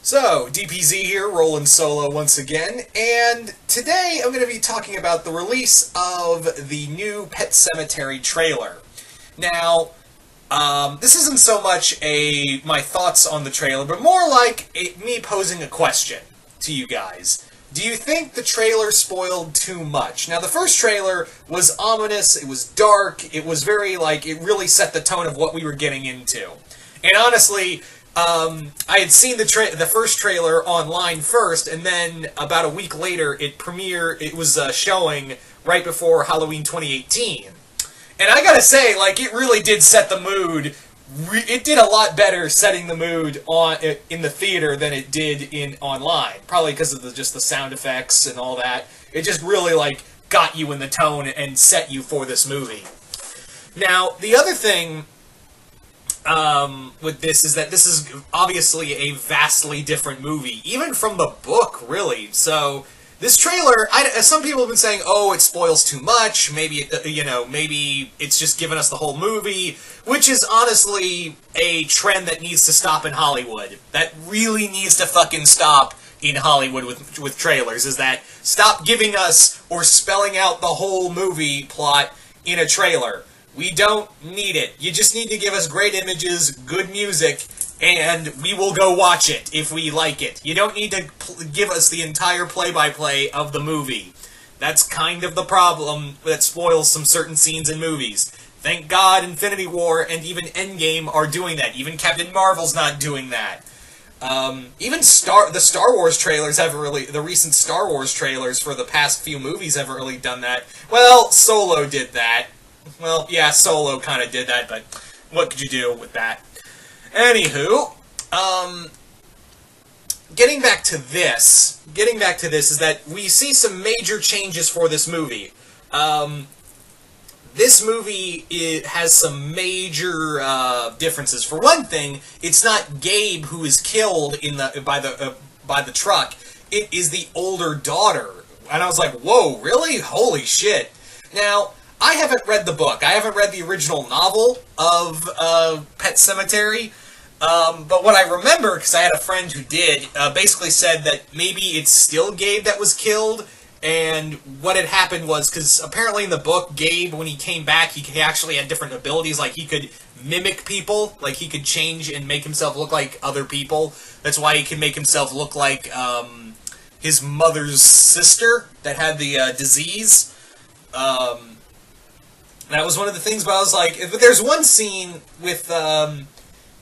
So, DPZ here, rolling solo once again, and today I'm going to be talking about the release of the new Pet Sematary trailer. Now, this isn't so much my thoughts on the trailer, but more like me posing a question to you guys. Do you think the trailer spoiled too much? Now, the first trailer was ominous, it was dark, it was very, it really set the tone of what we were getting into. And honestly, I had seen the first trailer online first, and then about a week later, it was showing right before Halloween 2018. And I gotta say, it really did set the mood. It did a lot better setting the mood in the theater than it did online. Probably because of just the sound effects and all that. It just really, got you in the tone and set you for this movie. Now, the other thing with this is that this is obviously a vastly different movie, even from the book, really. So this trailer, some people have been saying, "Oh, it spoils too much. Maybe maybe it's just giving us the whole movie," which is honestly a trend that needs to stop in Hollywood. That really needs to fucking stop in Hollywood with trailers. Is that stop giving us or spelling out the whole movie plot in a trailer. We don't need it. You just need to give us great images, good music, and we will go watch it if we like it. You don't need to give us the entire play-by-play of the movie. That's kind of the problem that spoils some certain scenes in movies. Thank God Infinity War and even Endgame are doing that. Even Captain Marvel's not doing that. Even the Star Wars trailers the recent Star Wars trailers for the past few movies haven't really done that. Well, Solo did that. Well, yeah, Solo kind of did that, but what could you do with that? Anywho, getting back to this is that we see some major changes for this movie. This movie has some major differences. For one thing, it's not Gabe who is killed by the truck. It is the older daughter, and I was like, "Whoa, really? Holy shit!" Now, I haven't read the book. I haven't read the original novel of Pet Sematary, but what I remember, because I had a friend who did, basically said that maybe it's still Gabe that was killed, and what had happened was, because apparently in the book, Gabe, when he came back, he actually had different abilities, he could mimic people, he could change and make himself look like other people. That's why he could make himself look like his mother's sister that had the disease. That was one of the things, but I was like, but there's one scene with,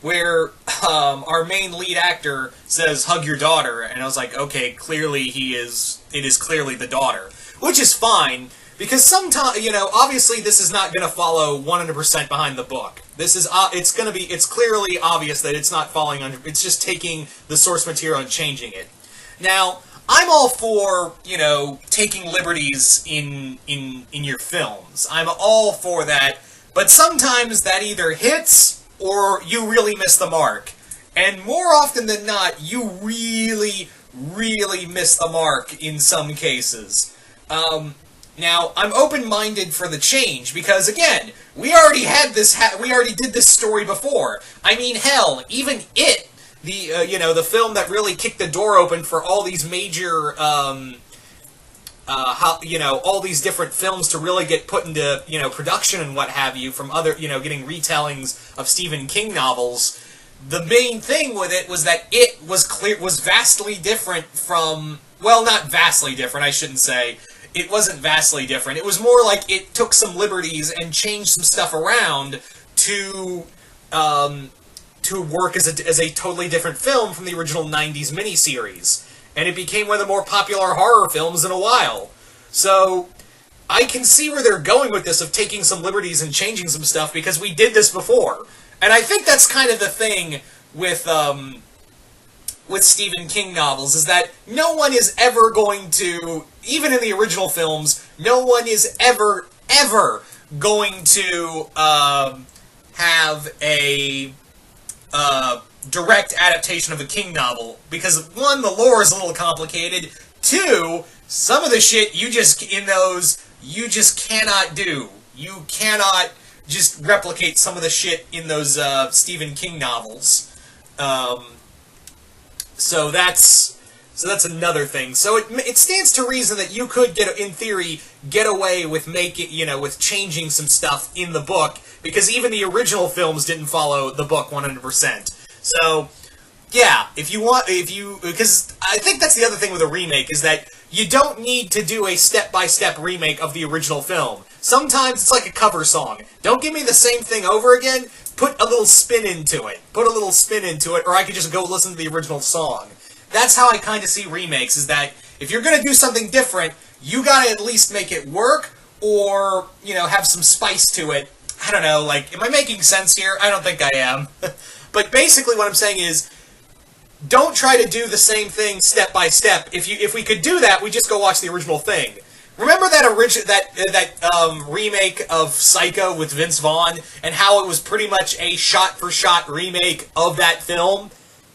where, our main lead actor says, "Hug your daughter," and I was like, okay, clearly it is clearly the daughter. Which is fine, because sometimes, obviously this is not gonna follow 100% behind the book. This is, it's clearly obvious that it's not following it's just taking the source material and changing it. Now, I'm all for, taking liberties in your films. I'm all for that, but sometimes that either hits or you really miss the mark. And more often than not, you really, really miss the mark in some cases. Now, I'm open-minded for the change, because again, we already did this story before. I mean, hell, even It, the film that really kicked the door open for all these major, all these different films to really get put into, production and what have you, from other, getting retellings of Stephen King novels. The main thing with it was that it was vastly different from, well, not vastly different, I shouldn't say. It wasn't vastly different. It was more like it took some liberties and changed some stuff around to work as a totally different film from the original 90s miniseries. And it became one of the more popular horror films in a while. So, I can see where they're going with this, of taking some liberties and changing some stuff, because we did this before. And I think that's kind of the thing with Stephen King novels, is that no one is ever going to, even in the original films, no one is ever going to have a direct adaptation of a King novel, because one, the lore is a little complicated, two, some of the shit you just cannot do. You cannot just replicate some of the shit in those Stephen King novels. So that's another thing. So it stands to reason that you could in theory, get away with with changing some stuff in the book, because even the original films didn't follow the book 100%. So, yeah, because I think that's the other thing with a remake, is that you don't need to do a step-by-step remake of the original film. Sometimes it's like a cover song. Don't give me the same thing over again, put a little spin into it. Or I could just go listen to the original song. That's how I kind of see remakes, is that if you're going to do something different, you got to at least make it work, or, have some spice to it. I don't know, am I making sense here? I don't think I am. But basically what I'm saying is, don't try to do the same thing step by step. If we could do that, we just go watch the original thing. Remember that remake of Psycho with Vince Vaughn, and how it was pretty much a shot-for-shot remake of that film?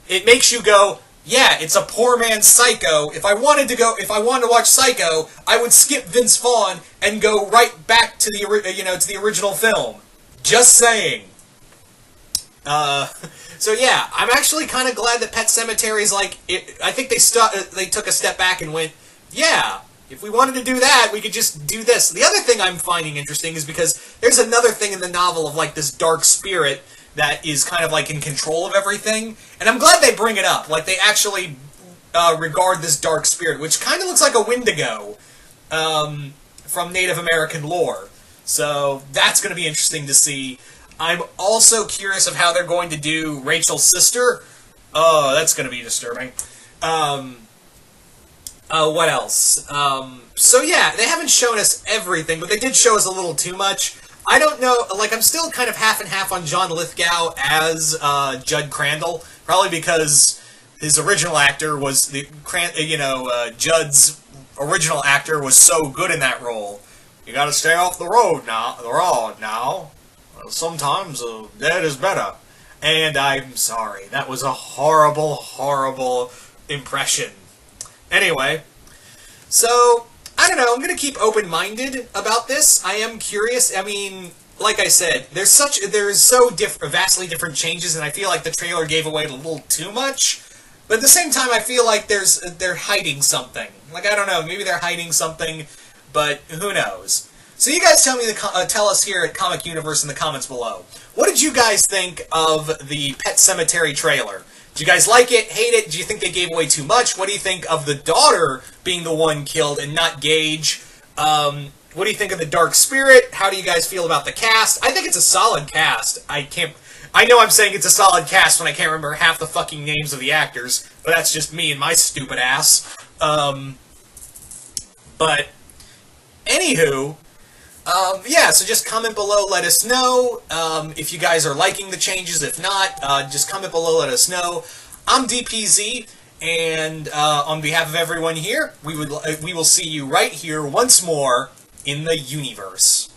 It makes you go, yeah, it's a poor man's Psycho. If I wanted to watch Psycho, I would skip Vince Vaughn and go right back to the original film. Just saying. So yeah, I'm actually kind of glad that Pet Sematary I think they took a step back and went, yeah, if we wanted to do that, we could just do this. The other thing I'm finding interesting is because there's another thing in the novel of this dark spirit that is kind of in control of everything, and I'm glad they bring it up. They actually regard this dark spirit, which kind of looks like a Wendigo from Native American lore. So that's going to be interesting to see. I'm also curious of how they're going to do Rachel's sister. Oh, that's going to be disturbing. What else? So yeah, they haven't shown us everything, but they did show us a little too much. I don't know, I'm still kind of half and half on John Lithgow as Judd Crandall, probably because his original actor was Judd's original actor was so good in that role. You gotta stay off the road now. Sometimes dead is better. And I'm sorry, that was a horrible, horrible impression. Anyway, so I don't know, I'm going to keep open-minded about this. I am curious. I mean, like I said, there's vastly different changes, and I feel like the trailer gave away a little too much. But at the same time, I feel like they're hiding something. I don't know, maybe they're hiding something, but who knows. So you guys tell us here at Comic YOUniverse in the comments below. What did you guys think of the Pet Sematary trailer? Do you guys like it? Hate it? Do you think they gave away too much? What do you think of the daughter being the one killed and not Gage? What do you think of the Dark Spirit? How do you guys feel about the cast? I think it's a solid cast. I know I'm saying it's a solid cast when I can't remember half the fucking names of the actors, but that's just me and my stupid ass. But, anywho, yeah, so just comment below, let us know if you guys are liking the changes. If not, just comment below, let us know. I'm DPZ, and on behalf of everyone here, we will see you right here once more in the universe.